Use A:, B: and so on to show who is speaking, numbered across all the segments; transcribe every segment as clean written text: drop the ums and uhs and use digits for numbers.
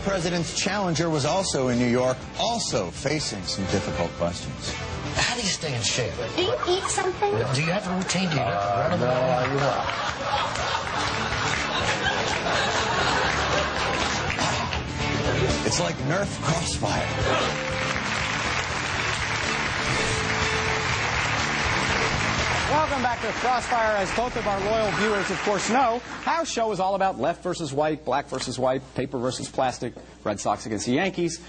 A: president's challenger was also in New York, also facing some difficult questions.
B: How do you stay in shape?
C: Do you eat something?
B: Do you have a routine? Do you run
A: No, it's like Nerf Crossfire.
D: Welcome back to Crossfire. As both of our loyal viewers, of course, know, our show is all about left versus white, black versus white, paper versus plastic, Red Sox against the Yankees.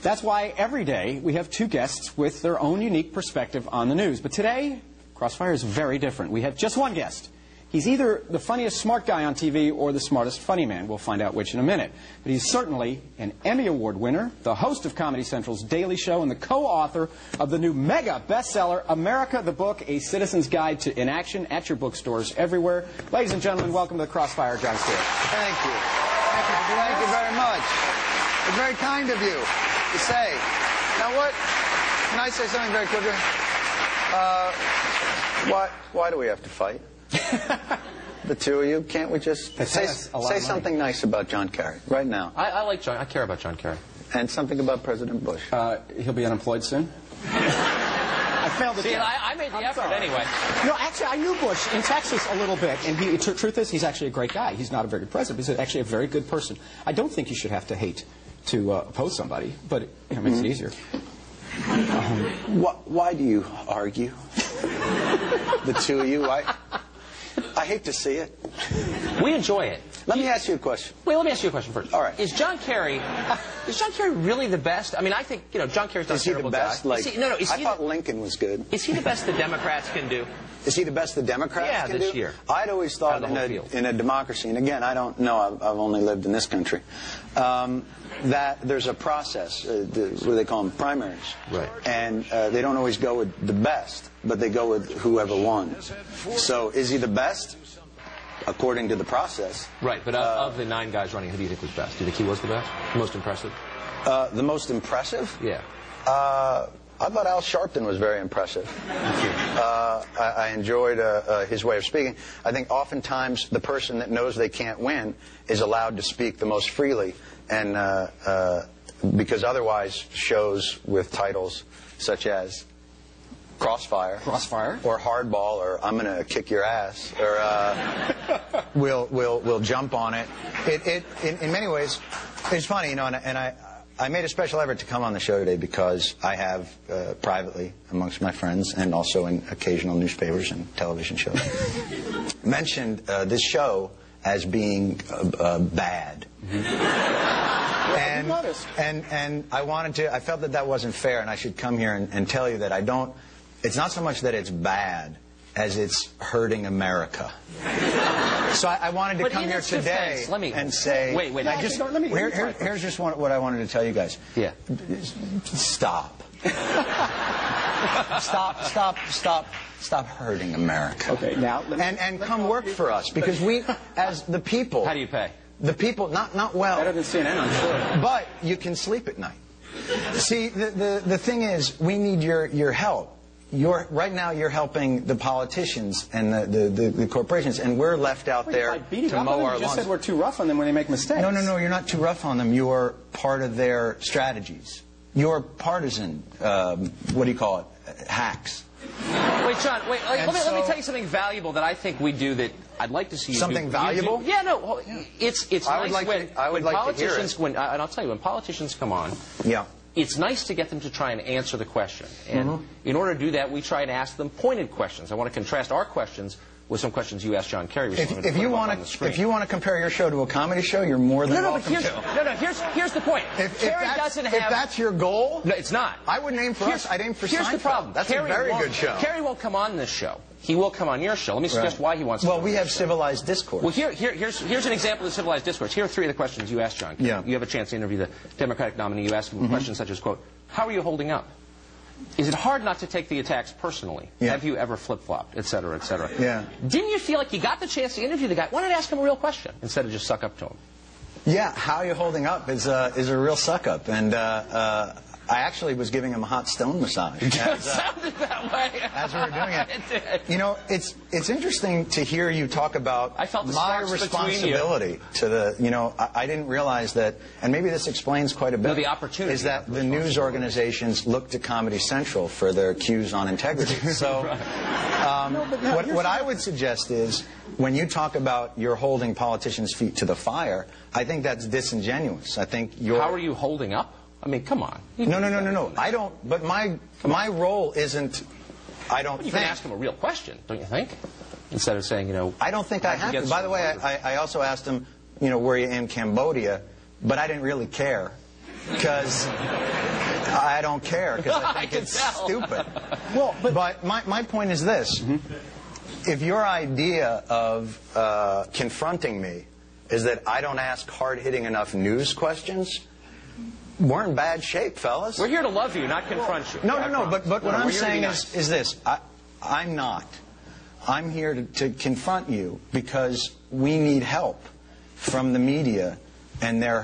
D: That's why every day we have two guests with their own unique perspective on the news. But today, Crossfire is very different. We have just one guest. He's either the funniest smart guy on TV or the smartest funny man. We'll find out which in a minute. But he's certainly an Emmy Award winner, the host of Comedy Central's Daily Show, and the co-author of the new mega bestseller, America the Book, A Citizen's Guide to Inaction, at your bookstores everywhere. Ladies and gentlemen, welcome to the Crossfire, Jon Stewart.
A: Thank you. Thank you very much. It's very kind of you to say. Now what? Can I say something very quickly? Why do we have to fight? The two of you, can't we just say something nice about John Kerry right now?
E: I like John. I care about John Kerry.
A: And something about President Bush.
D: He'll be unemployed soon. I failed it.
E: See, I made the effort anyway.
D: No, actually, I knew Bush in Texas a little bit, and the truth is, he's actually a great guy. He's not a very good president. He's actually a very good person. I don't think you should have to hate to oppose somebody, but it makes it easier.
A: Why do you argue? The two of you? I hate to see it.
E: We enjoy it.
A: Let me ask you a question.
E: Wait, let me ask you a question first.
A: All right.
E: Is John Kerry really the best? I mean, I think, John Kerry's not a terrible guy.
A: Is he the best? I thought Lincoln was good.
E: Is he the best the Democrats can do?
A: Is he the best the Democrats can do?
E: Yeah, this year.
A: I'd always thought in a democracy, and again, I don't know, I've only lived in this country, that there's a process, what they call them primaries.
E: Right.
A: And they don't always go with the best, but they go with whoever won. So is he the best? According to the process.
E: Right, but of the 9 guys running, who do you think was best? Do you think he was the best? Most impressive?
A: The most impressive?
E: Yeah.
A: I thought Al Sharpton was very impressive. I enjoyed his way of speaking. I think oftentimes the person that knows they can't win is allowed to speak the most freely, and because otherwise shows with titles such as Crossfire, or Hardball, or I'm going to kick your ass, or we'll jump on it. In many ways, it's funny, and I made a special effort to come on the show today because I have privately amongst my friends and also in occasional newspapers and television shows mentioned this show as being bad. And I felt that wasn't fair, and I should come here and tell you that it's not so much that it's bad as it's hurting America. So I wanted to come here today and say...
E: Wait.
A: Here's just what I wanted to tell you guys.
E: Yeah.
A: Stop. Stop hurting America.
D: Okay, now...
A: And come work for us, because we, as the people...
E: How do you pay?
A: The people, not well.
D: Better than CNN, I'm sure.
A: But you can sleep at night. See, the thing is, we need your help. Right now you're helping the politicians and the corporations, and we're left out there to mow our lawns.
D: You just said we're too rough on them when they make mistakes.
A: No, you're not too rough on them. You're part of their strategies. You're partisan, what do you call it, hacks.
E: Wait, John, let me tell you something valuable that I think we do that I'd like to see you do.
A: Something valuable?
E: Yeah, no, it's nice
A: I would like to hear it.
E: And I'll tell you, when politicians come on,
A: yeah,
E: it's nice to get them to try and answer the question. And in order to do that, we try and ask them pointed questions. I want to contrast our questions with some questions you asked John Kerry recently.
A: If you want to compare your show to a comedy show, you're more than welcome to.
E: Here's the point.
A: If that's your goal,
E: no, it's not.
A: I wouldn't aim for us. I'd aim for Seinfeld.
E: Here's the problem.
A: That's a very good show.
E: Kerry won't come on this show. He will come on your show. Let me suggest why he wants to.
A: Well, we have civilized discourse.
E: Well, here's an example of civilized discourse. Here are 3 of the questions you asked John Kerry.
A: Yeah.
E: You have a chance to interview the Democratic nominee. You ask him questions such as, quote, how are you holding up? Is it hard not to take the attacks personally?
A: Yeah.
E: Have you ever flip-flopped, et cetera, et cetera?
A: Yeah.
E: Didn't you feel like you got the chance to interview the guy? Why not ask him a real question instead of just suck up to him?
A: Yeah, how are you holding up is a real suck-up. And I actually was giving him a hot stone massage.
E: It sounded that way.
A: As we were doing it.
E: It did.
A: You know, it's interesting to hear you talk about
E: I felt the
A: my
E: sparks between you.
A: responsibility to the, you know, I didn't realize that, and maybe this explains quite a bit.
E: No, the opportunity.
A: Is that the news organizations look to Comedy Central for their cues on integrity. So what I would suggest is, when you talk about you're holding politicians' feet to the fire, I think that's disingenuous. I think you're...
E: How are you holding up? I mean, come on.
A: No. I don't, but my role isn't, I don't think...
E: You can ask him a real question, don't you think? Instead of saying, you know...
A: I don't think I have to. By the way, I also asked him, you know, were you in Cambodia? But I didn't really care. Because I don't care, because I think it's stupid. Well, but my point is this. If your idea of confronting me is that I don't ask hard-hitting enough news questions, we're in bad shape, fellas.
E: We're here to love you, not confront you.
A: No, but what I'm saying is this. I'm not. I'm here to confront you because we need help from the media, and they're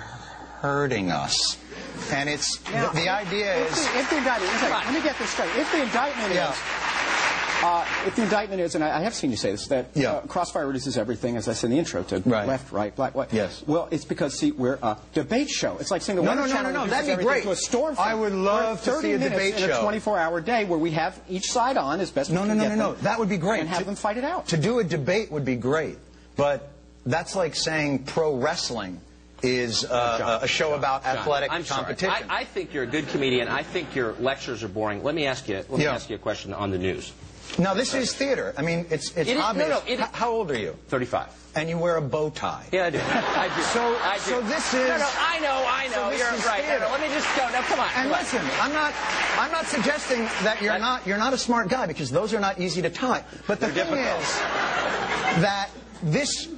A: hurting us. And it's the idea is...
D: If the indictment... Let me get this straight. If the indictment is... if the indictment is, and I have seen you say this, that Crossfire reduces everything, as I said in the intro, to left, right, black, white.
A: Yes.
D: Well, it's because, see, we're a debate show. It's like saying the Weather Channel reduces
A: that'd be
D: everything
A: great.
D: to a storm front.
A: I would love to see a debate show.
D: in a 24-hour day where we have each side on as best we can get them.
A: That would be great.
D: And have them fight it out.
A: To do a debate would be great. But that's like saying pro wrestling is a show about athletic competition.
E: Sorry. I think you're a good comedian. I think your lectures are boring. Let me ask you a question on the news.
A: No, this is theater. I mean, it's obvious. How old are you?
E: 35.
A: And you wear a bow tie.
E: Yeah, I do. I do.
A: So this is...
E: No, I know.
A: So
E: You're right. No, let me just go. No, come on.
A: And listen, I'm not suggesting that you're not a smart guy, because those are not easy to tie. But the thing is that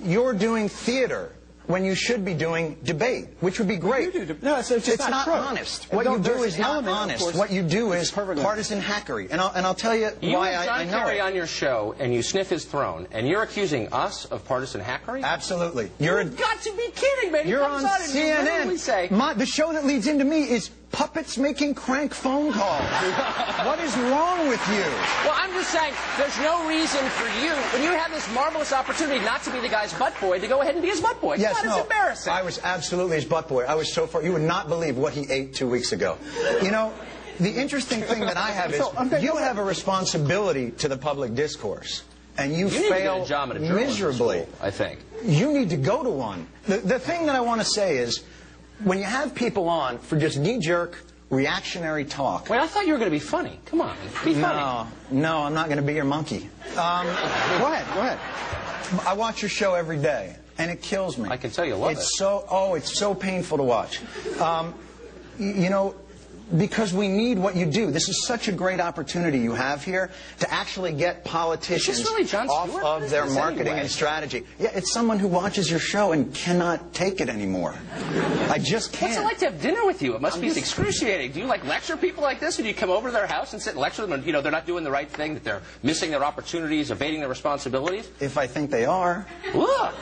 A: you're doing theater when you should be doing debate, which would be great.
D: No, it's
A: not honest. What you do is not honest. What you do is partisan hackery. And I'll tell you why I know it. You have John Kerry on
E: your show, and you sniff his throne, and you're accusing us of partisan hackery?
A: Absolutely.
E: You've got to be kidding, man.
A: You're on CNN. The show that leads into me is puppets making crank phone calls. What is wrong with you?
E: Well, I'm just saying, there's no reason for you, when you have this marvelous opportunity not to be the guy's butt boy, to go ahead and be his butt boy.
A: Yes,
E: It's embarrassing.
A: I was absolutely his butt boy. I was so far. You would not believe what he ate 2 weeks ago. You know, the interesting thing that I have is you have a responsibility to the public discourse. And you fail miserably.
E: School, I think.
A: You need to go to one. The thing that I want to say is, when you have people on for just knee-jerk, reactionary talk...
E: Wait, I thought you were going to be funny. Come on, be funny.
A: No, I'm not going to be your monkey. Go ahead. I watch your show every day, and it kills me.
E: I can tell you love it.
A: It's so painful to watch. You know, because we need what you do. This is such a great opportunity you have here to actually get politicians off of their marketing and strategy. Yeah, it's someone who watches your show and cannot take it anymore. I just can't.
E: What's it like to have dinner with you? It must be excruciating. Do you like lecture people like this? Or do you come over to their house and sit and lecture them? And, you know, they're not doing the right thing, that they're missing their opportunities, evading their responsibilities?
A: If I think they are.
E: Look,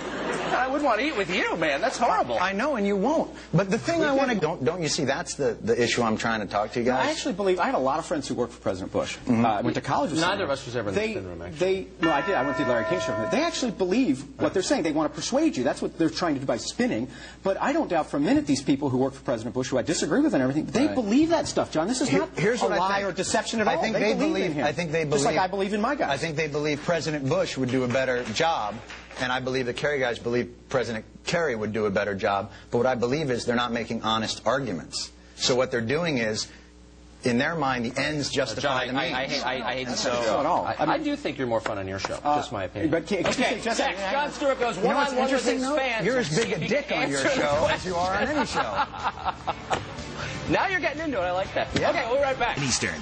E: I wouldn't want to eat with you, man. That's horrible.
A: I know, and you won't. But the thing I want to... Don't you see that's the issue I'm trying to talk to you guys?
D: I actually believe... I had a lot of friends who worked for President Bush. I went to college with
E: Neither of us was ever in the spin room, actually.
D: No, I did. I went to Larry King's room. They actually believe what they're saying. They want to persuade you. That's what they're trying to do by spinning. But I don't doubt for a minute these people who work for President Bush, who I disagree with and everything, they believe that stuff, John. This is not a lie or deception at all.
A: I think they believe in him.
D: Just like I believe in my guys.
A: I think they believe President Bush would do a better job. And I believe the Kerry guys believe President Kerry would do a better job. But what I believe is they're not making honest arguments. So what they're doing is, in their mind, the ends justify the means.
E: I hate the show at all. I do think you're more fun on your show. Just my opinion.
D: But
E: Jon Stewart goes one-on-one with his fans.
A: You're as big a dick on your show as you are on any show.
E: Now you're getting into it. I like that.
A: Yeah.
E: Okay, we'll be right back.
C: Eastern.